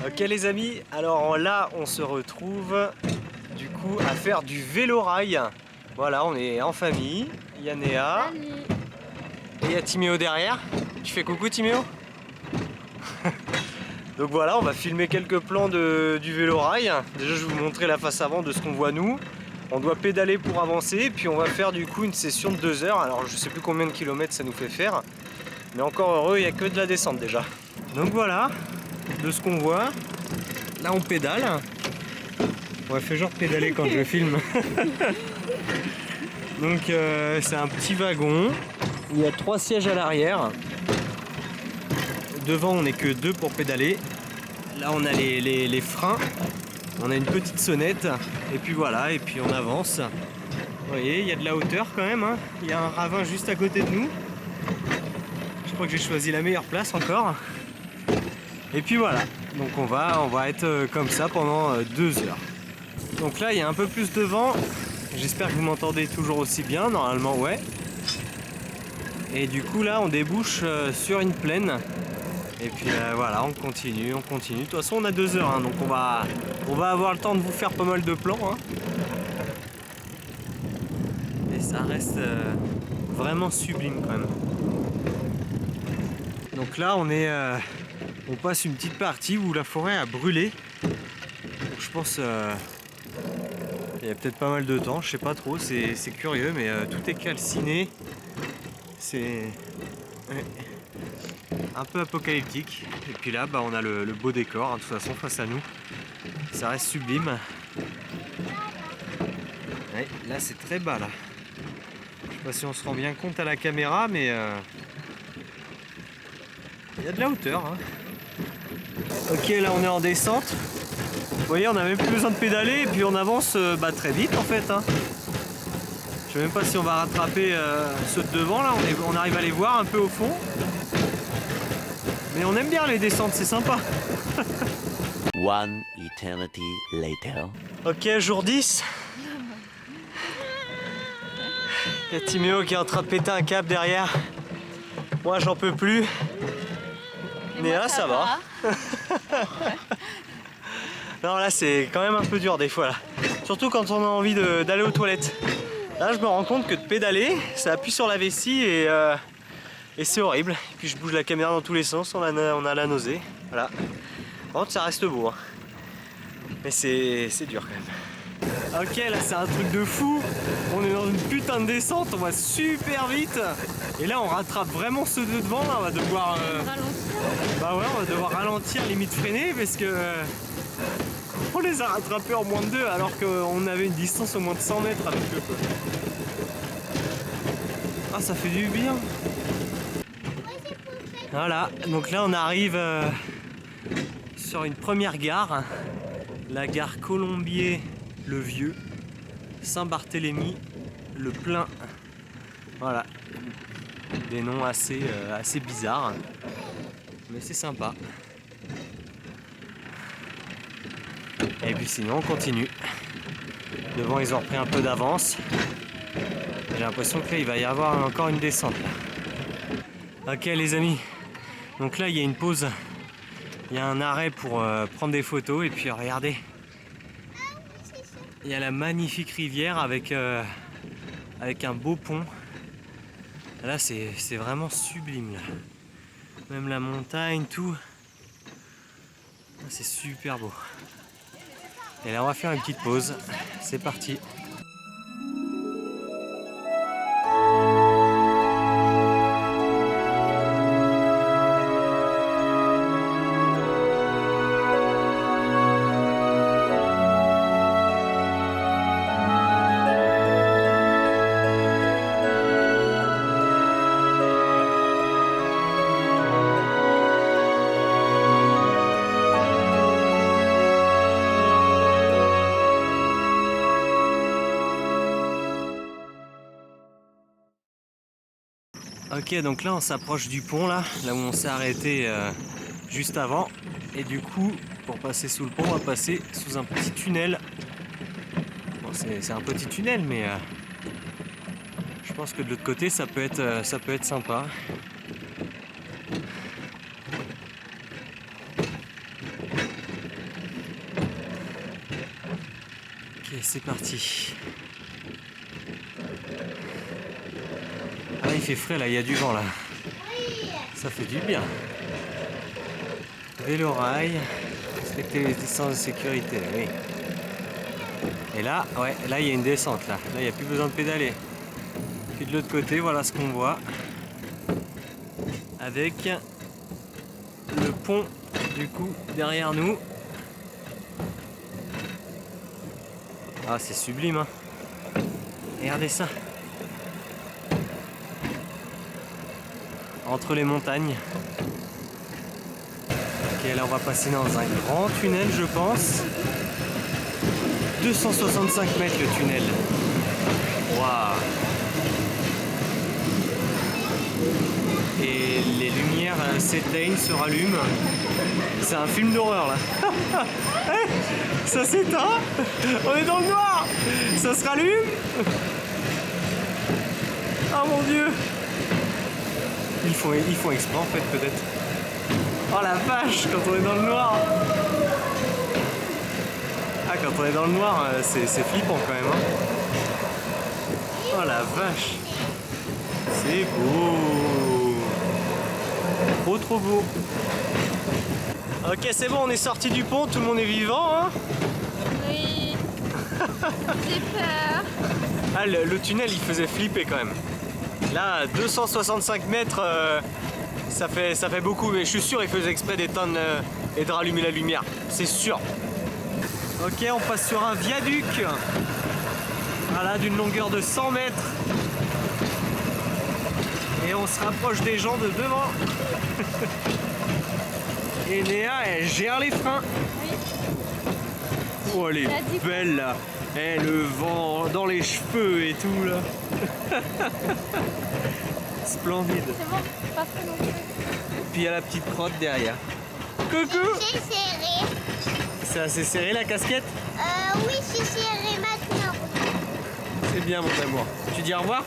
Ok les amis, alors là on se retrouve du coup à faire du vélo-rail. Voilà, on est en famille, il y a Néa. Salut. Et il y a Timéo derrière. Tu fais coucou Timéo. Donc voilà, on va filmer quelques plans du vélo-rail. Déjà je vais vous montrer la face avant de ce qu'on voit nous. On doit pédaler pour avancer, puis on va faire du coup une session de 2 heures. Alors je sais plus combien de kilomètres ça nous fait faire. Mais encore heureux, il n'y a que de la descente déjà. Donc voilà, de ce qu'on voit. Là on pédale. On va faire genre pédaler quand je filme. Donc c'est un petit wagon. Il y a 3 sièges à l'arrière. Devant on n'est que 2 pour pédaler. Là on a les freins. On a une petite sonnette. Et puis voilà, et puis on avance. Vous voyez, il y a de la hauteur quand même, hein. Il y a un ravin juste à côté de nous. Je crois que j'ai choisi la meilleure place encore. Et puis voilà, donc on va être comme ça pendant 2 heures. Donc là il y a un peu plus de vent. J'espère que vous m'entendez toujours aussi bien, normalement ouais. Et du coup là on débouche sur une plaine. Et puis voilà, on continue. De toute façon on a 2 heures, hein, donc on va avoir le temps de vous faire pas mal de plans. Hein. Et ça reste vraiment sublime quand même. Donc là on passe une petite partie où la forêt a brûlé. Donc je pense il y a peut-être pas mal de temps, je sais pas trop, c'est curieux, mais tout est calciné. C'est un peu apocalyptique. Et puis là on a le beau décor, hein, de toute façon face à nous. Ça reste sublime. Ouais, là c'est très bas là. Je sais pas si on se rend bien compte à la caméra, mais il y a de la hauteur. Hein. Ok, là on est en descente. Vous voyez, on n'a même plus besoin de pédaler et puis on avance très vite en fait. Hein. Je sais même pas si on va rattraper ceux de devant là. On arrive à les voir un peu au fond. Mais on aime bien les descentes, c'est sympa. One eternity later. Ok, jour 10. Il y a Timéo qui est en train de péter un câble derrière. Moi j'en peux plus. Mais là ça va. Non là c'est quand même un peu dur des fois là. Surtout quand on a envie d'aller aux toilettes. Là je me rends compte que de pédaler, ça appuie sur la vessie et c'est horrible. Et puis je bouge la caméra dans tous les sens, on a la nausée. Voilà. Par contre ça reste beau. Hein. Mais c'est dur quand même. Ok, là c'est un truc de fou. On est dans une putain de descente, on va super vite. Et là on rattrape vraiment ceux de devant. Là, on va devoir bah ouais, on va devoir ralentir, limite freiner parce que on les a rattrapés en moins de 2 alors qu'on avait une distance au moins de 100 mètres avec eux. Ah, ça fait du bien. Voilà, donc là on arrive sur une première gare, la gare Colombier-le-Vieux, Saint-Barthélemy, le Plein. Voilà, des noms assez bizarres, mais c'est sympa. Et puis sinon on continue. Devant ils ont repris un peu d'avance. J'ai l'impression que là il va y avoir encore une descente. Là. Ok les amis, donc là il y a une pause. Il y a un arrêt pour prendre des photos et puis regardez. Il y a la magnifique rivière avec un beau pont. Là c'est vraiment sublime là. Même la montagne, tout. C'est super beau. Et là on va faire une petite pause. C'est parti. Ok, donc là on s'approche du pont là où on s'est arrêté juste avant. Et du coup, pour passer sous le pont, on va passer sous un petit tunnel. Bon, c'est un petit tunnel, mais je pense que de l'autre côté ça peut être sympa. Ok, c'est parti. Ah, il fait frais là, il y a du vent là. Ça fait du bien. Vélo-rail, respecter les distances de sécurité, oui. Et là, ouais, là il y a une descente là. Là il n'y a plus besoin de pédaler. Puis de l'autre côté, voilà ce qu'on voit. Avec le pont du coup derrière nous. Ah, c'est sublime, hein. Regardez ça. Entre les montagnes. Ok, là on va passer dans un grand tunnel, je pense. 265 mètres le tunnel. Waouh. Et les lumières s'éteignent, se rallument. C'est un film d'horreur là. Ça s'éteint. On est dans le noir. Ça se rallume. Oh mon dieu. Ils font exprès en fait peut-être. Oh la vache, quand on est dans le noir. Ah, quand on est dans le noir, c'est flippant quand même, hein. Oh la vache. C'est beau. Trop beau. Ok, c'est bon, on est sorti du pont, tout le monde est vivant, hein. Oui. J'ai peur. Ah, le tunnel, il faisait flipper quand même. Là, 265 mètres, ça fait beaucoup, mais je suis sûr il faisait exprès d'éteindre et de rallumer la lumière. C'est sûr. Ok, on passe sur un viaduc. Voilà, d'une longueur de 100 mètres. Et on se rapproche des gens de devant. Et Néa, elle gère les freins. Oui. Oh, elle est belle là. Et le vent dans les cheveux et tout là. Splendide. C'est bon, pas trop non plus. Puis il y a la petite crotte derrière. Coucou. C'est serré. C'est assez serré la casquette? Oui, c'est serré maintenant. C'est bien mon amour. Tu dis au revoir?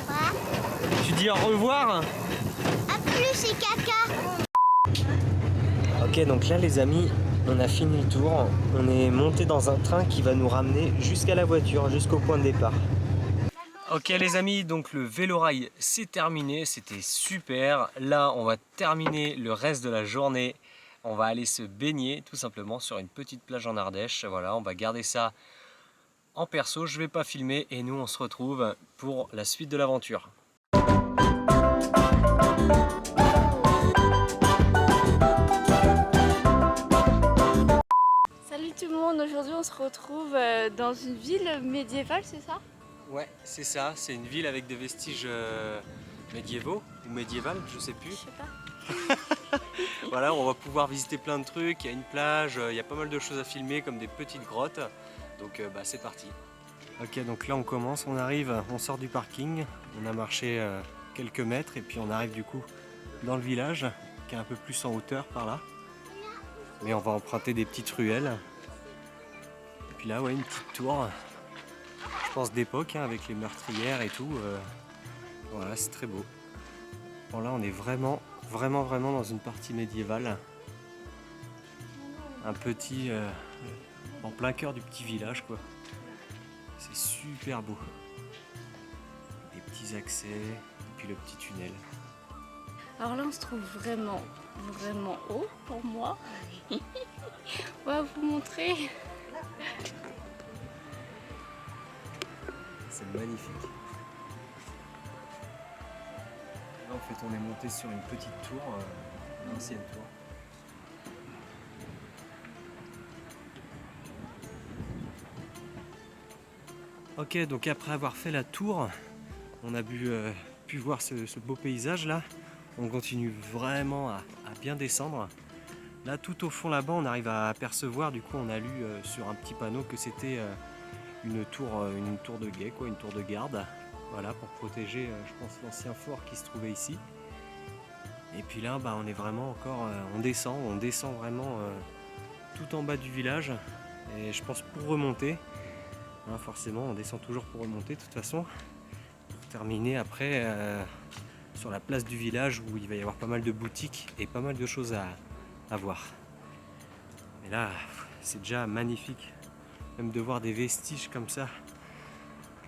Quoi? Tu dis au revoir? À plus, c'est caca. Ok, donc là les amis, on a fini le tour. On est monté dans un train qui va nous ramener jusqu'à la voiture, jusqu'au point de départ. Ok les amis, donc le vélo-rail c'est terminé, c'était super. Là on va terminer le reste de la journée. On va aller se baigner tout simplement sur une petite plage en Ardèche. Voilà, on va garder ça en perso, je vais pas filmer et nous on se retrouve pour la suite de l'aventure. Salut tout le monde, aujourd'hui on se retrouve dans une ville médiévale, c'est ça? Ouais, c'est ça, c'est une ville avec des vestiges médiévaux ou médiévales, je sais plus. Je sais pas. Voilà, on va pouvoir visiter plein de trucs, il y a une plage, il y a pas mal de choses à filmer comme des petites grottes. Donc c'est parti. Ok, donc là on commence, on arrive, on sort du parking, on a marché quelques mètres et puis on arrive du coup dans le village qui est un peu plus en hauteur par là. Mais on va emprunter des petites ruelles. Et puis là, ouais, une petite tour, je pense d'époque, hein, avec les meurtrières et tout. Voilà, c'est très beau. Bon là on est vraiment dans une partie médiévale. Un petit, en plein cœur du petit village quoi. C'est super beau. Des petits accès et puis le petit tunnel. Alors là on se trouve vraiment haut pour moi. On va vous montrer. C'est magnifique. Là en fait on est monté sur une petite tour, une ancienne tour. Ok, donc après avoir fait la tour, on a pu voir ce beau paysage là. On continue vraiment à bien descendre. Là tout au fond là-bas on arrive à apercevoir, du coup on a lu sur un petit panneau que c'était une tour de guet, quoi, une tour de garde. Voilà, pour protéger je pense l'ancien fort qui se trouvait ici. Et puis là bah, on est vraiment encore, on descend vraiment tout en bas du village. Et je pense pour remonter, hein, forcément on descend toujours pour remonter de toute façon. Pour terminer après sur la place du village où il va y avoir pas mal de boutiques et pas mal de choses à voir. Mais là c'est déjà magnifique. Même de voir des vestiges comme ça,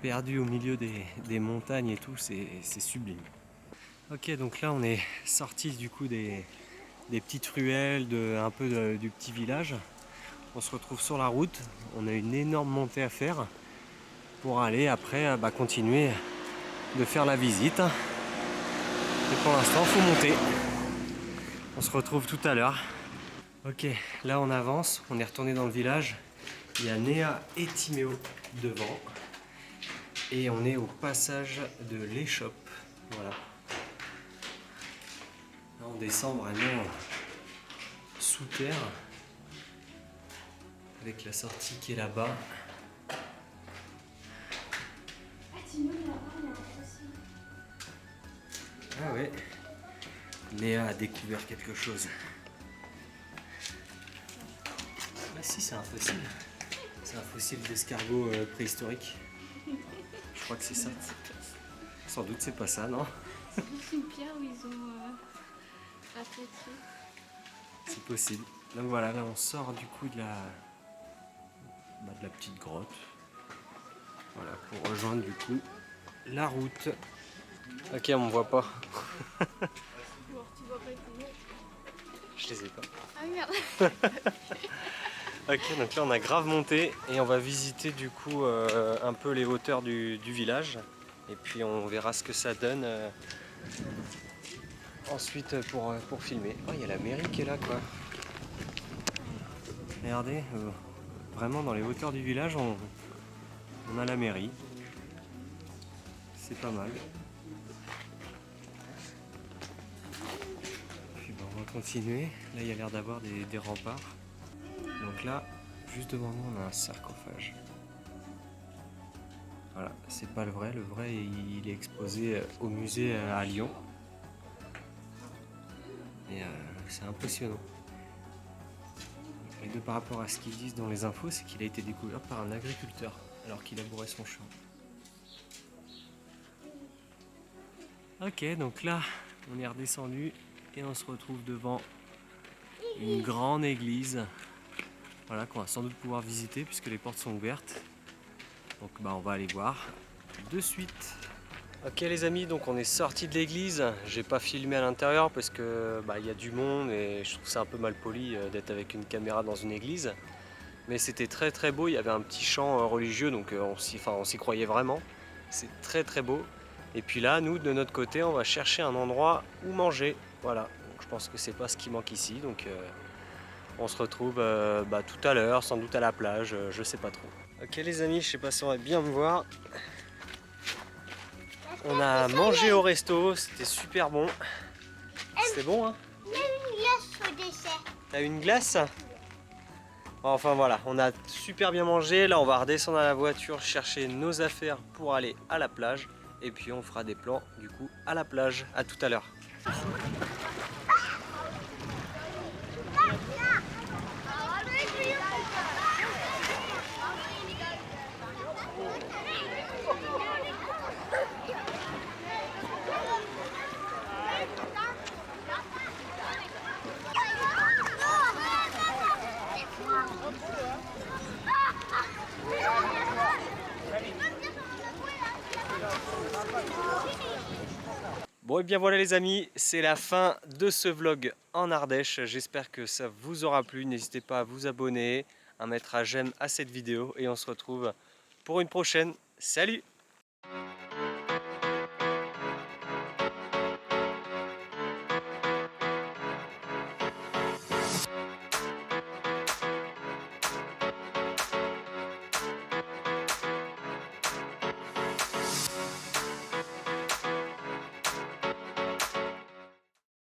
perdus au milieu des montagnes et tout, c'est sublime. Ok, donc là on est sorti du coup des petites ruelles, un peu du petit village. On se retrouve sur la route, on a une énorme montée à faire pour aller après continuer de faire la visite. Et pour l'instant, il faut monter. On se retrouve tout à l'heure. Ok, là on avance, on est retourné dans le village. Il y a Néa et Timéo devant. Et on est au passage de l'échoppe. Voilà. Là on descend vraiment sous terre. Avec la sortie qui est là-bas. Ah ouais. Néa a découvert quelque chose. Ah si, c'est un fossile. C'est un fossile d'escargot préhistorique. Je crois que c'est ça. Sans doute c'est pas ça, non? C'est juste une pierre où ils ont rapetisé. C'est possible. Donc voilà, là on sort du coup de la petite grotte. Voilà, pour rejoindre du coup la route. Ok, on me voit pas. Bon, tu vois pas les mots. Je les ai pas. Ah merde. Ok, donc là on a grave monté et on va visiter du coup un peu les hauteurs du village. Et puis on verra ce que ça donne ensuite pour filmer. Oh, il y a la mairie qui est là quoi. Regardez, vraiment dans les hauteurs du village on a la mairie. C'est pas mal. Puis bon, on va continuer. Là il y a l'air d'avoir des remparts. Donc là, juste devant nous, on a un sarcophage. Voilà, c'est pas le vrai. Le vrai, il est exposé au musée à Lyon. Et c'est impressionnant. Et par rapport à ce qu'ils disent dans les infos, c'est qu'il a été découvert par un agriculteur alors qu'il labourait son champ. Ok, donc là, on est redescendu et on se retrouve devant une grande église. Voilà, qu'on va sans doute pouvoir visiter puisque les portes sont ouvertes. Donc on va aller voir de suite. Ok les amis, donc on est sorti de l'église. J'ai pas filmé à l'intérieur parce que y a du monde et je trouve ça un peu mal poli d'être avec une caméra dans une église. Mais c'était très très beau, il y avait un petit chant religieux donc on s'y croyait vraiment. C'est très très beau. Et puis là, nous de notre côté, on va chercher un endroit où manger. Voilà, donc, je pense que c'est pas ce qui manque ici. Donc on se retrouve tout à l'heure, sans doute à la plage, je sais pas trop. Ok les amis, je sais pas si on va bien me voir. On a mangé au resto, c'était super bon. C'était bon hein? Il y a une glace au dessert. T'as une glace? Enfin voilà, on a super bien mangé. Là on va redescendre à la voiture, chercher nos affaires pour aller à la plage. Et puis on fera des plans du coup à la plage. À tout à l'heure. Bon et bien voilà les amis, c'est la fin de ce vlog en Ardèche. J'espère que ça vous aura plu. N'hésitez pas à vous abonner, à mettre un j'aime à cette vidéo et on se retrouve pour une prochaine. Salut!